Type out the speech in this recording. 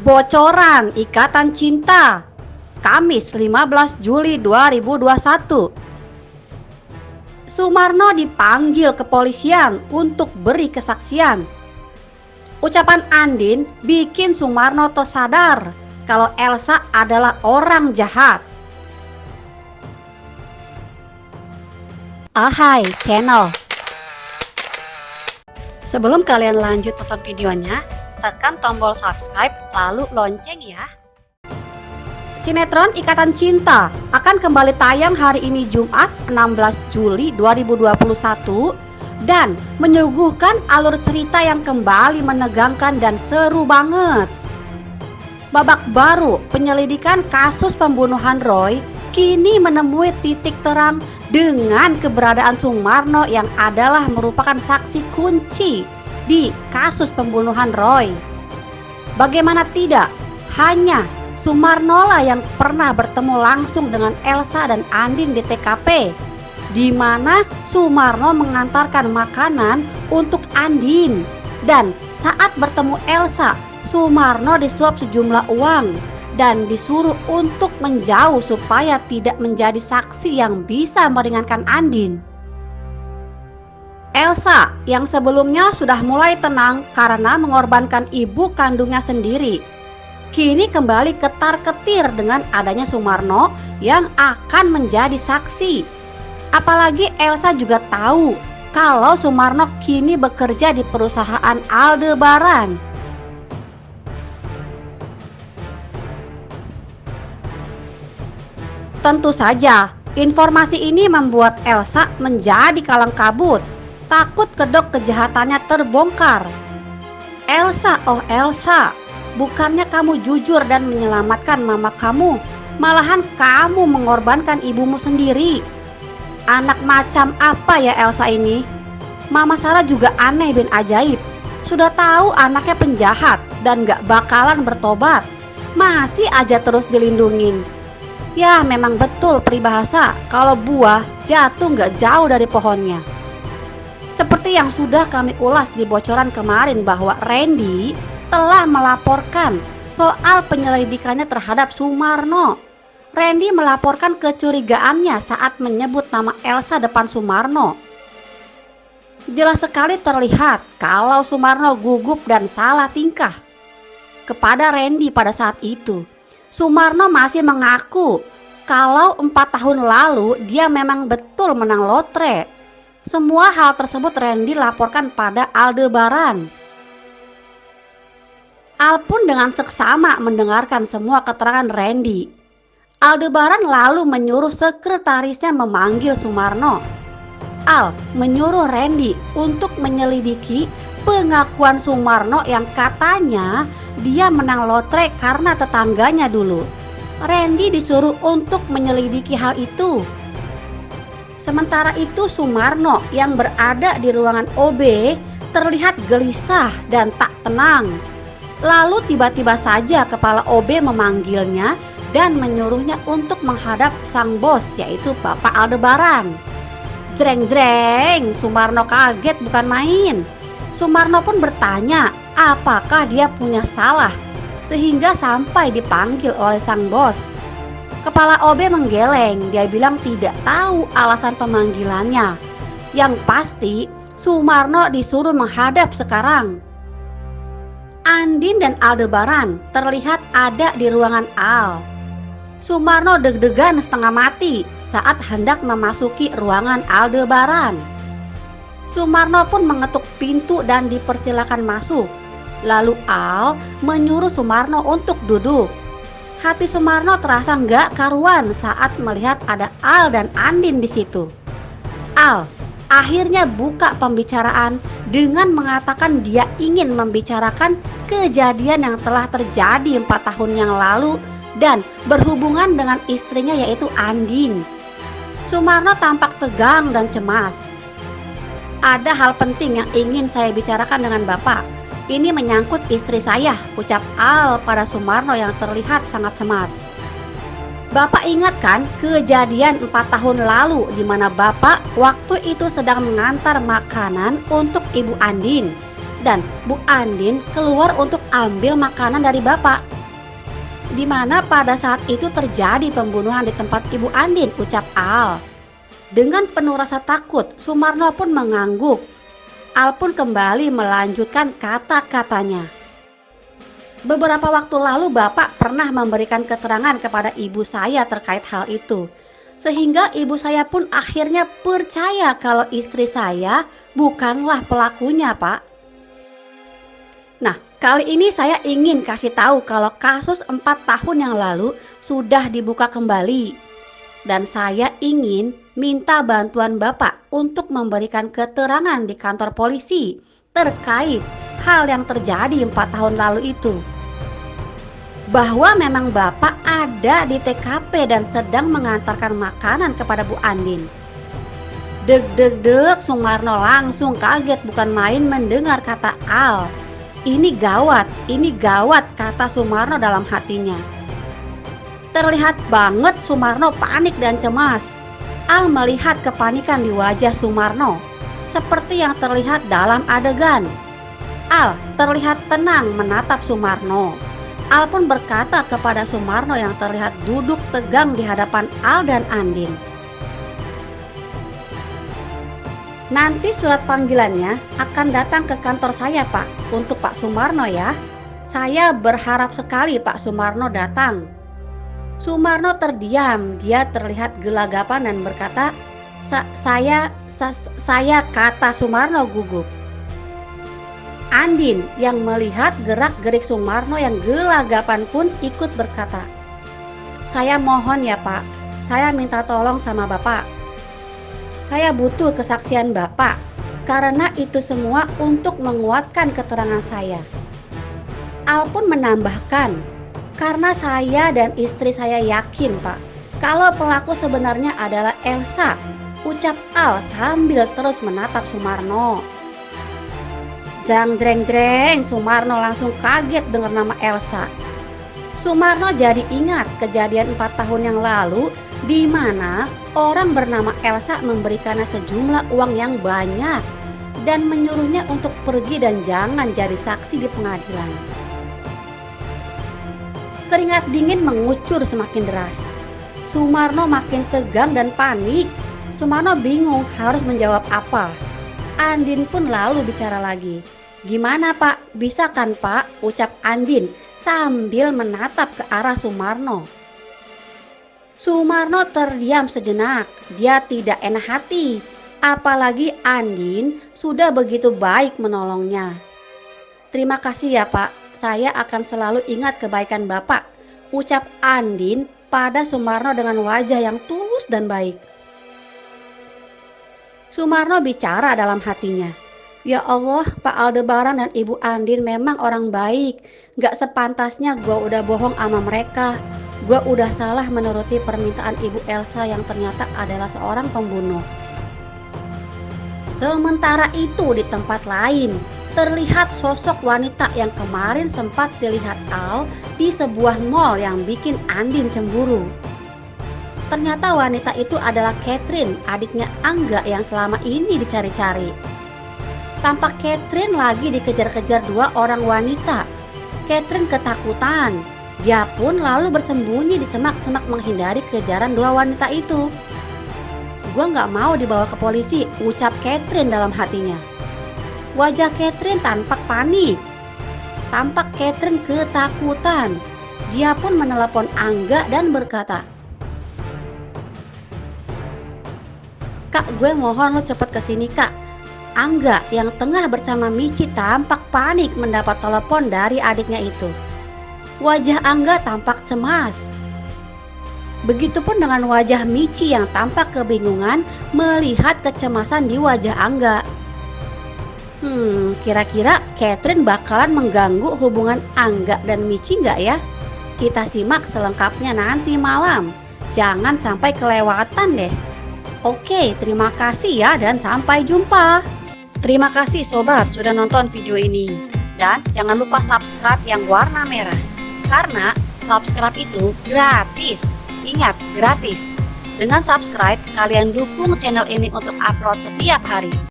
Bocoran Ikatan Cinta, Kamis 15 Juli 2021. Sumarno dipanggil kepolisian untuk beri kesaksian. Ucapan Andin bikin Sumarno tersadar kalau Elsa adalah orang jahat. Ahai channel. Sebelum kalian lanjut tonton videonya, tekan tombol subscribe lalu lonceng ya. Sinetron Ikatan Cinta akan kembali tayang hari ini Jumat 16 Juli 2021 dan menyuguhkan alur cerita yang kembali menegangkan dan seru banget. Babak baru penyelidikan kasus pembunuhan Roy kini menemui titik terang dengan keberadaan Sumarno yang adalah merupakan saksi kunci di kasus pembunuhan Roy. Bagaimana tidak, hanya Sumarno lah yang pernah bertemu langsung dengan Elsa dan Andin di TKP, di mana Sumarno mengantarkan makanan untuk Andin, dan saat bertemu Elsa, Sumarno disuap sejumlah uang dan disuruh untuk menjauh supaya tidak menjadi saksi yang bisa meringankan Andin. Elsa yang sebelumnya sudah mulai tenang karena mengorbankan ibu kandungnya sendiri, kini kembali ketar-ketir dengan adanya Sumarno yang akan menjadi saksi. Apalagi Elsa juga tahu kalau Sumarno kini bekerja di perusahaan Aldebaran. Tentu saja, informasi ini membuat Elsa menjadi kalang kabut, takut kedok kejahatannya terbongkar. Elsa, oh Elsa, bukannya kamu jujur dan menyelamatkan mama kamu, malahan kamu mengorbankan ibumu sendiri. Anak macam apa ya Elsa ini? Mama Sarah juga aneh bin ajaib. Sudah tahu anaknya penjahat dan gak bakalan bertobat, masih aja terus dilindungin. Ya memang betul peribahasa, kalau buah jatuh gak jauh dari pohonnya. Seperti yang sudah kami ulas di bocoran kemarin bahwa Randy telah melaporkan soal penyelidikannya terhadap Sumarno. Randy melaporkan kecurigaannya saat menyebut nama Elsa depan Sumarno. Jelas sekali terlihat kalau Sumarno gugup dan salah tingkah kepada Randy pada saat itu. Sumarno masih mengaku kalau 4 tahun lalu dia memang betul menang lotre. Semua hal tersebut Randy laporkan pada Aldebaran. Al pun dengan seksama mendengarkan semua keterangan Randy. Aldebaran lalu menyuruh sekretarisnya memanggil Sumarno. Al menyuruh Randy untuk menyelidiki pengakuan Sumarno yang katanya dia menang lotre karena tetangganya dulu. Randy disuruh untuk menyelidiki hal itu. Sementara itu Sumarno yang berada di ruangan OB terlihat gelisah dan tak tenang. Lalu tiba-tiba saja kepala OB memanggilnya dan menyuruhnya untuk menghadap sang bos, yaitu Bapak Aldebaran. Jreng-jreng, Sumarno kaget bukan main. Sumarno pun bertanya apakah dia punya salah sehingga sampai dipanggil oleh sang bos. Kepala OB menggeleng, dia bilang tidak tahu alasan pemanggilannya. Yang pasti Sumarno disuruh menghadap sekarang. Andin dan Aldebaran terlihat ada di ruangan Al. Sumarno deg-degan setengah mati saat hendak memasuki ruangan Aldebaran. Sumarno pun mengetuk pintu dan dipersilakan masuk. Lalu Al menyuruh Sumarno untuk duduk. Hati Sumarno terasa nggak karuan saat melihat ada Al dan Andin di situ. Al akhirnya buka pembicaraan dengan mengatakan dia ingin membicarakan kejadian yang telah terjadi 4 tahun yang lalu dan berhubungan dengan istrinya yaitu Andin. Sumarno tampak tegang dan cemas. Ada hal penting yang ingin saya bicarakan dengan Bapak. Ini menyangkut istri saya, ucap Al pada Sumarno yang terlihat sangat cemas. Bapak ingat kan kejadian 4 tahun lalu di mana Bapak waktu itu sedang mengantar makanan untuk Ibu Andin dan Bu Andin keluar untuk ambil makanan dari Bapak. Di mana pada saat itu terjadi pembunuhan di tempat Ibu Andin, ucap Al. Dengan penuh rasa takut, Sumarno pun mengangguk. Al pun kembali melanjutkan kata-katanya. Beberapa waktu lalu Bapak pernah memberikan keterangan kepada ibu saya terkait hal itu. Sehingga ibu saya pun akhirnya percaya kalau istri saya bukanlah pelakunya, Pak. Nah, kali ini saya ingin kasih tahu kalau kasus 4 tahun yang lalu sudah dibuka kembali. Dan saya ingin minta bantuan Bapak untuk memberikan keterangan di kantor polisi terkait hal yang terjadi 4 tahun lalu itu. Bahwa memang Bapak ada di TKP dan sedang mengantarkan makanan kepada Bu Andin. Deg, Sumarno langsung kaget bukan main mendengar kata Al. Ini gawat, kata Sumarno dalam hatinya. Terlihat banget Sumarno panik dan cemas. Al melihat kepanikan di wajah Sumarno, seperti yang terlihat dalam adegan. Al terlihat tenang menatap Sumarno. Al pun berkata kepada Sumarno yang terlihat duduk tegang di hadapan Al dan Andin. Nanti surat panggilannya akan datang ke kantor saya, Pak, untuk Pak Sumarno ya. Saya berharap sekali Pak Sumarno datang. Sumarno terdiam, dia terlihat gelagapan dan berkata, saya kata Sumarno gugup. Andin yang melihat gerak-gerik Sumarno yang gelagapan pun ikut berkata, saya mohon ya Pak, saya minta tolong sama Bapak. Saya butuh kesaksian Bapak, karena itu semua untuk menguatkan keterangan saya. Al pun menambahkan, karena saya dan istri saya yakin Pak, kalau pelaku sebenarnya adalah Elsa, ucap Al sambil terus menatap Sumarno. Jreng, Sumarno langsung kaget dengar nama Elsa. Sumarno jadi ingat kejadian 4 tahun yang lalu di mana orang bernama Elsa memberikannya sejumlah uang yang banyak dan menyuruhnya untuk pergi dan jangan jadi saksi di pengadilan. Keringat dingin mengucur semakin deras. Sumarno makin tegang dan panik. Sumarno bingung harus menjawab apa. Andin pun lalu bicara lagi. Gimana Pak? Bisa kan Pak? Ucap Andin sambil menatap ke arah Sumarno. Sumarno terdiam sejenak. Dia tidak enak hati. Apalagi Andin sudah begitu baik menolongnya. Terima kasih ya Pak. Saya akan selalu ingat kebaikan Bapak, ucap Andin pada Sumarno dengan wajah yang tulus dan baik. Sumarno bicara dalam hatinya. Ya Allah, Pak Aldebaran dan Ibu Andin memang orang baik. Gak sepantasnya gue udah bohong sama mereka. Gue udah salah menuruti permintaan Ibu Elsa yang ternyata adalah seorang pembunuh. Sementara itu di tempat lain, terlihat sosok wanita yang kemarin sempat dilihat Al di sebuah mall yang bikin Andin cemburu. Ternyata wanita itu adalah Catherine, adiknya Angga yang selama ini dicari-cari. Tampak Catherine lagi dikejar-kejar 2 orang wanita. Catherine ketakutan. Dia pun lalu bersembunyi di semak-semak menghindari kejaran 2 wanita itu. Gua gak mau dibawa ke polisi, ucap Catherine dalam hatinya. Wajah Catherine tampak panik. Tampak Catherine ketakutan. Dia pun menelepon Angga dan berkata, Kak, gue mohon lo cepet kesini Kak. Angga yang tengah bersama Michi tampak panik mendapat telepon dari adiknya itu. Wajah Angga tampak cemas. Begitupun dengan wajah Michi yang tampak kebingungan melihat kecemasan di wajah Angga. Kira-kira Catherine bakalan mengganggu hubungan Angga dan Michi nggak ya? Kita simak selengkapnya nanti malam. Jangan sampai kelewatan deh. Oke, terima kasih ya dan sampai jumpa. Terima kasih sobat sudah nonton video ini. Dan jangan lupa subscribe yang warna merah. Karena subscribe itu gratis. Ingat, gratis. Dengan subscribe, kalian dukung channel ini untuk upload setiap hari.